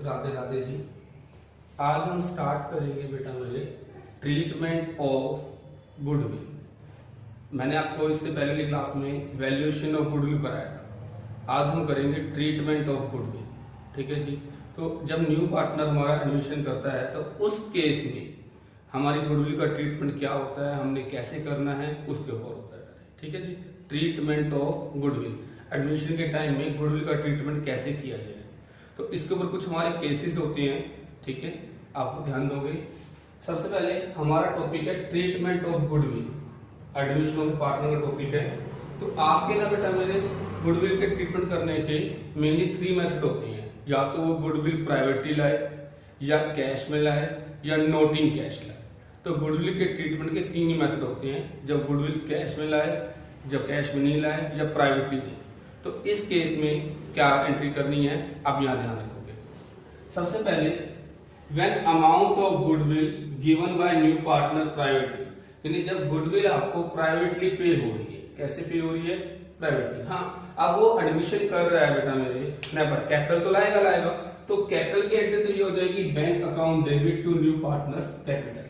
राधे राधे जी। आज हम स्टार्ट करेंगे बेटा मेरे ट्रीटमेंट ऑफ गुडविल। मैंने आपको इससे पहले की क्लास में वैल्यूएशन ऑफ गुडविल कराया था। आज हम करेंगे ट्रीटमेंट ऑफ गुडविल। ठीक है जी। तो जब न्यू पार्टनर हमारा एडमिशन करता है तो उस केस में हमारी गुडविल का ट्रीटमेंट क्या होता है, हमने कैसे करना है, उसके ऊपर होता है। ठीक है जी। ट्रीटमेंट ऑफ गुडविल, एडमिशन के टाइम में गुडविल का ट्रीटमेंट कैसे किया जाए, तो इसके ऊपर कुछ हमारे केसेस होते हैं। ठीक है, आप ध्यान दोगे। सबसे पहले हमारा टॉपिक है treatment of goodwill. Admission of partner का टॉपिक है। तो आपके ना बेटा मेरे गुडविल के ट्रीटमेंट करने के मेनली 3 मेथड होते हैं। या तो वो गुडविल प्राइवेटली लाए, या कैश में लाए, या नॉट इन कैश लाए। तो गुडविल के ट्रीटमेंट के 3 ही मेथड होते हैं। जब गुडविल कैश में लाए, जब कैश में नहीं लाए, या प्राइवेटली दे। तो इस केस में क्या एंट्री करनी है, आप यहाँ ध्यान रखोगे। सबसे पहले when amount of goodwill given by new partner privately, यानी जब गुडविल आपको प्राइवेटली पे हो रही है। कैसे पे हो रही है? प्राइवेटली। हाँ, अब वो एडमिशन कर रहा है बेटा मेरे नहीं, पर कैपिटल तो लाएगा। तो कैपिटल की एंट्री तो ये हो जाएगी bank account debit to new partners capital.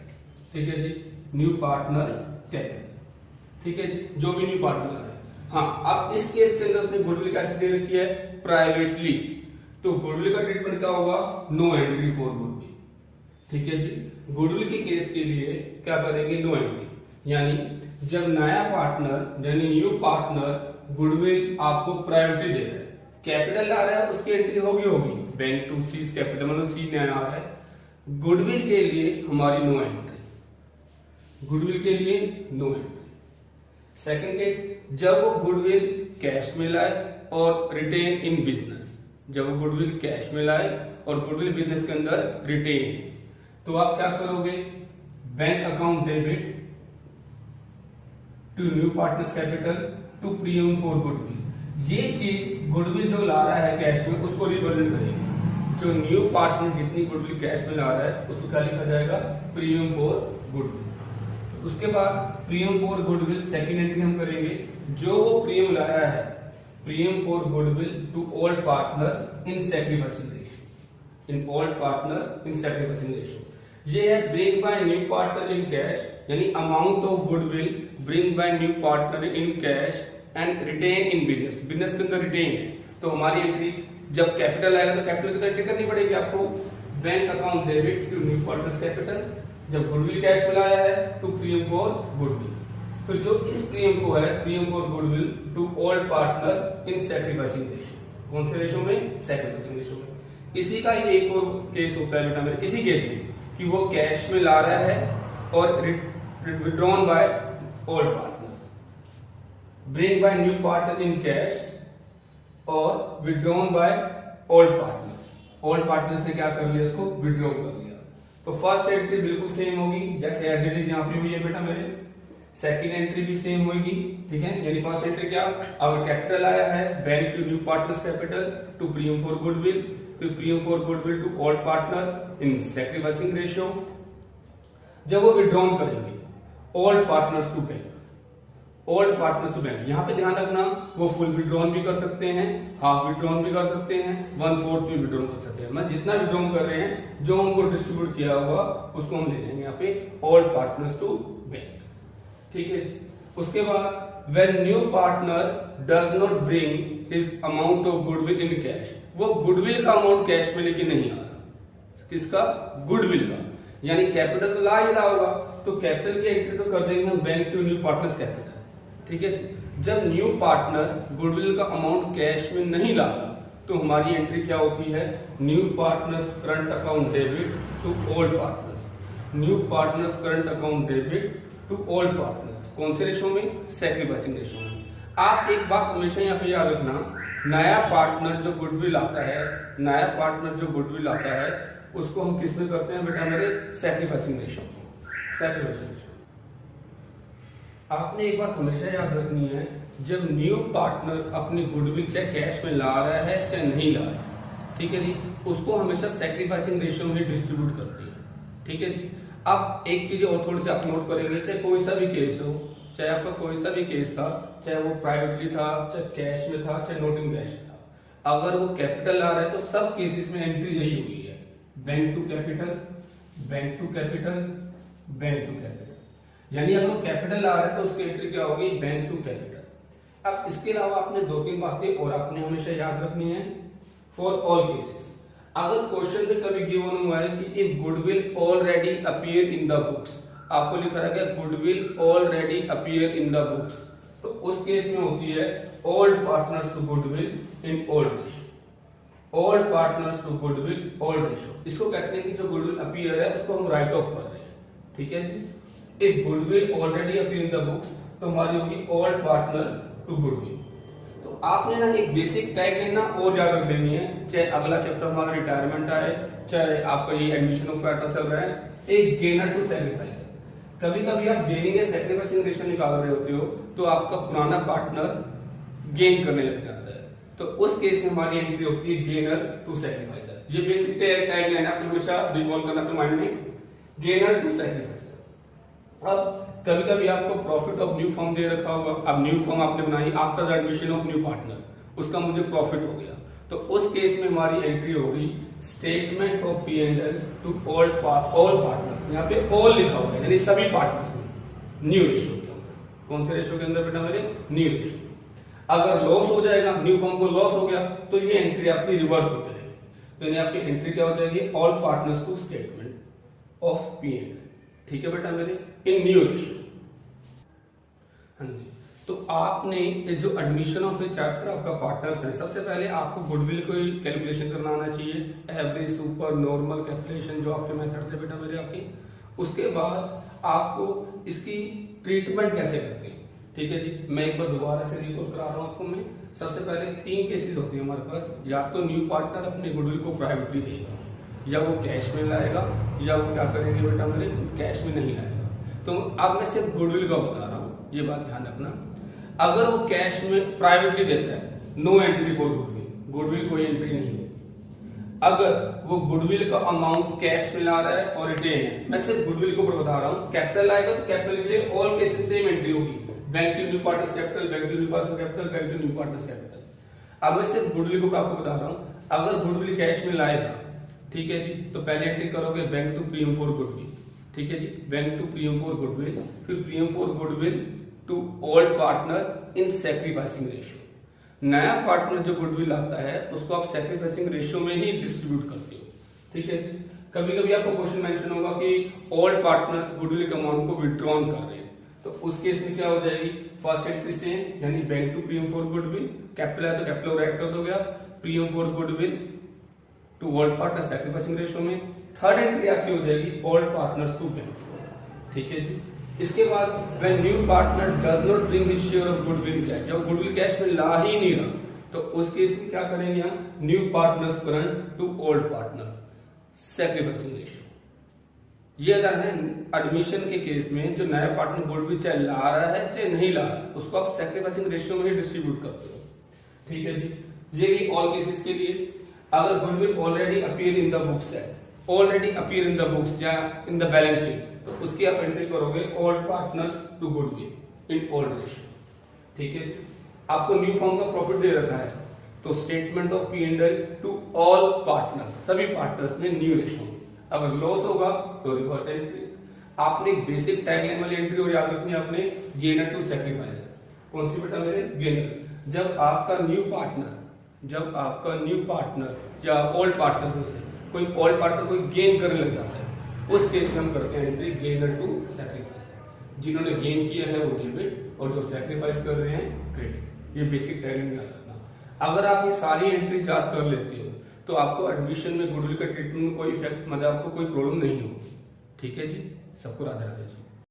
ठीक है जी, न्यू पार्टनर्स कैपिटल। ठीक है जी, जो भी न्यू पार्टनर है। हाँ, अब इस केस के अंदर उसने गुडविल कैसे दे रखी है? प्राइवेटली। तो गुडविल का ट्रीटमेंट क्या होगा? No entry for goodwill. ठीक है जी। गुडविल के केस के लिए क्या करेंगे? No entry. यानी जब नया पार्टनर यानी न्यू पार्टनर गुडविल आपको प्राइवेटली दे रहा है, कैपिटल ला रहा है, उसकी एंट्री होगी। बैंक टू सीज कैपिटल, मतलब सी नया आ रहा है। गुडविल के लिए हमारी नो एंट्री। गुडविल के लिए नो एंट्री। सेकंड केस, जब वो गुडविल कैश में लाए और रिटेन इन बिजनेस। जब वो गुडविल कैश में लाए और गुडविल बिजनेस के अंदर रिटेन, तो आप क्या करोगे? Bank account debit to new partners capital to premium for goodwill. ये चीज गुडविल जो ला रहा है कैश में, उसको रिप्रेजेंट करेगी। जो न्यू पार्टनर जितनी गुडविल कैश में ला रहा है, उसको क्या लिखा जाएगा? Premium for goodwill. उसके बाद premium for goodwill second entry हम करेंगे। जो वो प्रीमियम लाया है, premium for goodwill to old partner in sacrificing ratio. In old partner in sacrificing ratio. ये है bring by new partner in cash, यानी amount of goodwill bring by new partner in cash and retain in business. Business के अंदर retain है। तो हमारी entry जब capital आएगा तो कैपिटल की तो एंट्री करनी पड़ेगी आपको। Bank account debit to new partners capital. जब गुडविल कैश में लाया है टू प्रीमियम फॉर गुडविल। फिर जो इस प्रीमियम को है, premium for goodwill to old partner in sacrificing ratio. कौन से रेशियो में? सैक्रिफाइसिंग रेशियो में। इसी का ही एक और केस होता है बेटा मेरे, इसी केस में कि वो कैश में ला रहा है और withdrawn by old partners. Bring by new partner in cash और withdrawn by old partners. Old partners ने क्या कर लिया? इसको विड्रॉ कर लिया। तो फर्स्ट एंट्री बिल्कुल सेम होगी जैसे एज इट इज यहाँ पे हुई है बेटा मेरे। सेकंड एंट्री भी सेम होगी। ठीक है, यानी फर्स्ट एंट्री क्या? अगर कैपिटल आया है, bank to new partners capital to premium for goodwill, फिर premium for goodwill to old partner in sacrificing ratio. जब वो विड्रॉन करेंगे, old partners to bank. Old partners to bank, यहाँ पे ध्यान रखना, वो फुल विड्रॉन भी कर सकते हैं, हाफ विड्रॉन भी कर सकते हैं, 1/4 भी विड्रॉन कर सकते हैं। मतलब जितना विड्रॉन कर रहे हैं, जो हमको डिस्ट्रीब्यूट किया हुआ उसको हम ले लेंगे यहाँ पे ओल्ड पार्टनर्स टू बैंक। ठीक है जी। उसके बाद when new partner does not bring his amount of goodwill in cash, वो गुडविल का अमाउंट कैश में लेके नहीं आ रहा। किसका? गुडविल का। यानी कैपिटल तो ला ही रहा होगा, तो कैपिटल की एंट्री तो कर देंगे हम bank to new partners capital. ठीक है जी। जब न्यू पार्टनर गुडविल का अमाउंट कैश में नहीं लाता, तो हमारी एंट्री क्या होती है? New partners current account debit to old partners. New partners current account debit to old partners. कौन से रेशो में? सैक्रिफाइसिंग रेशो में। आप एक बात हमेशा यहाँ पे याद रखना, नया पार्टनर जो गुडविल आता है, नया पार्टनर जो गुडविल आता है, उसको हम किस में करते हैं बेटा मेरे? सैक्रिफाइसिंग रेशो में। Sacrificing ratio. आपने एक बात हमेशा याद रखनी है, जब न्यू पार्टनर अपनी गुडविल चाहे कैश में ला रहा है चाहे नहीं ला रहा है, ठीक है जी, उसको हमेशा सैक्रिफाइसिंग रेशियो में डिस्ट्रीब्यूट करते हैं। ठीक है जी। अब एक चीज और थोड़ी सी आप नोट करेंगे, चाहे कोई सा भी केस हो, चाहे आपका कोई सा भी केस था, चाहे वो प्राइवेटली था, चाहे कैश में था, चाहे नोट इन कैश था, अगर वो कैपिटल आ रहा है तो सब केसेस में एंट्री यही हुई है। Bank to capital, bank to capital, bank to capital. यानी अगर कैपिटल आ रहा है तो उसकी एंट्री क्या होगी, बैंक टू कैपिटल। अब इसके अलावा आपने 2-3 बातें और आपने हमेशा याद रखनी है फॉर ऑल केसेस। अगर क्वेश्चन में कभी गिवन हुआ है कि if goodwill already appear in the books, आपको लिखा रहा है goodwill already appear in the books, तो उस केस में होती है old partners to goodwill in old ratio. Old partners to goodwill old ratio, इसको कहते हैं कि जो गुडविल अपीयर है उसको हम राइट ऑफ कर रहे हैं, ठीक है जी। If goodwill already appear in the books तो हमारी होगी ओल्ड पार्टनर टू गुडविल। तो आपने ना एक बेसिक टैगलाइन ना और याद रख लेनी है, चाहे अगला चैप्टर हमारा रिटायरमेंट आए, चाहे आपका ये एडमिशन ऑफ पैटर्न चल रहा है, एक गेनर टू सैक्रिफाइस। कभी कभी आप गेनिंग या सैक्रिफाइसिंग रेशियो निकाल रहे होते हो तो आपका पुराना पार्टनर गेन करने लग जाता है, तो उस केस में हमारी एंट्री होती है गेनर टू सैक्रिफाइसर। ये बेसिक टैगलाइन आपने हमेशा रिकॉल करना अपने माइंड में, गेनर टू सैक्रिफाइसर। अब कभी कभी आपको प्रॉफिट ऑफ न्यू फर्म दे रखा होगा, अब न्यू फर्म आपने बनाई after the admission of new partner, उसका मुझे प्रॉफिट हो गया, तो उस केस में हमारी एंट्री होगी statement of P&L to all partners. यहाँ पे ऑल लिखा हुआ है यानी सभी पार्टनर्स में न्यू रेशियो के अंदर। कौन से रेशियो के अंदर बेटा मेरे, न्यू रेशियो। अगर लॉस हो जाएगा, न्यू फर्म को लॉस हो गया, तो ये एंट्री आपकी रिवर्स हो जाएगी, तो यानी आपकी एंट्री क्या हो जाएगी, all partners to statement of P&L, ठीक है बेटा मेरे, इन न्यू रेशियो। हाँ जी, तो आपने जो एडमिशन ऑफ ए चैप्टर आपका पार्टनर्स है, सबसे पहले आपको गुडविल को कैलकुलेशन करना आना चाहिए, एवरेज, सुपर, नॉर्मल कैलकुलेशन जो आपके मेथड थे बेटा मेरे आपके। उसके बाद आपको इसकी ट्रीटमेंट कैसे करते हैं, ठीक है जी। मैं एक बार दोबारा से रिकॉल करा रहा हूँ आपको। मैं सबसे पहले 3 केसेस होती है हमारे पास, या तो न्यू पार्टनर अपने गुडविल को प्राइवेटली देगा, या वो कैश में लाएगा, या वो क्या करेंगे बेटा मेरे, कैश में नहीं लाएगा। तो अब मैं सिर्फ गुडविल का बता रहा हूँ, ये बात ध्यान रखना। अगर वो कैश में प्राइवेटली देता है, no entry for goodwill, goodwill कोई एंट्री नहीं है। अगर वो गुडविल का अमाउंट कैश में ला रहा है और रिटेन है, मैं सिर्फ गुडविल के ऊपर बता रहा हूँ, कैपिटल आएगा तो कैपिटल के लिए ऑल केसेस सेम एंट्री होगी, bank to new partners capital, bank to new partners capital, bank to new partners capital. अब मैं सिर्फ गुडविल को आपको बता रहा हूँ, अगर गुडविल कैश में लाएगा, ठीक है जी, तो पहले एंट्री करोगे bank to premium for goodwill, ठीक है जी, bank to premium for goodwill, फिर premium for goodwill to old partner in sacrificing ratio. नया पार्टनर जो गुडविल आता है उसको आप सैक्रिफाइसिंग रेशियो में ही डिस्ट्रीब्यूट करते हो, ठीक है जी। कभी कभी आपको क्वेश्चन मेंशन होगा कि ओल्ड पार्टनर्स गुडविल के अमाउंट को विड्रॉन कर रहे हैं, तो उस केस में क्या हो जाएगी, फर्स्ट एंट्री सेम यानी bank to premium for goodwill, capital है तो कैपिटल राइट कर दोगे आप, premium for goodwill to old partner sacrificing ratio में। थर्ड एंट्री आपकी हो जाएगी ओल्ड पार्टनर्स टू बैंक, ठीक है जी। इसके बाद when new partner does not bring his share of goodwill cash, जब गुडविल कैश में ला ही नहीं रहा, तो उस केस में क्या करेंगे हम, new partners current to old partners sacrificing ratio. ये अगर है एडमिशन के केस में जो नया पार्टनर गुडविल चाहे ला रहा है चाहे नहीं ला रहा है, उसको आप सैक्रिफाइसिंग रेशियो में ही डिस्ट्रीब्यूट करते हो, ठीक है जी। ये ऑल केसेस के लिए अगर goodwill already appear in the books है, already appear in the books या इन द बैलेंस शीट, तो उसकी आप एंट्री करोगे old partners to goodwill in old ratio, ठीक है जी। आपको न्यू फर्म का प्रॉफिट दे रखा है, तो statement of P&L to all partners, सभी पार्टनर्स में न्यू रेशियो। अगर लॉस होगा तो रिवर्स एंट्री। आपने एक बेसिक टैगलाइन वाली एंट्री और याद रखनी है आपने, गेनर टू सैक्रिफाइसर। कौन सी बेटा मेरे, गेनर। जब आपका न्यू पार्टनर या ओल्ड पार्टनर से कोई ओल्ड पार्टनर कोई गेन करने लग जाता है, उस केस में हम करते हैं एंट्री गेनर टू सैक्रिफाइस। जिन्होंने गेन किया है वो डेबिट और जो सैक्रिफाइस कर रहे हैं क्रेडिट। ये बेसिक टैगलाइन याद रखना। अगर आप ये सारी एंट्रीज याद कर लेते हो तो आपको एडमिशन में गुडविल का ट्रीटमेंट में कोई इफेक्ट, मतलब आपको कोई प्रॉब्लम नहीं होगी, ठीक है जी। सबको राधे राधे जी।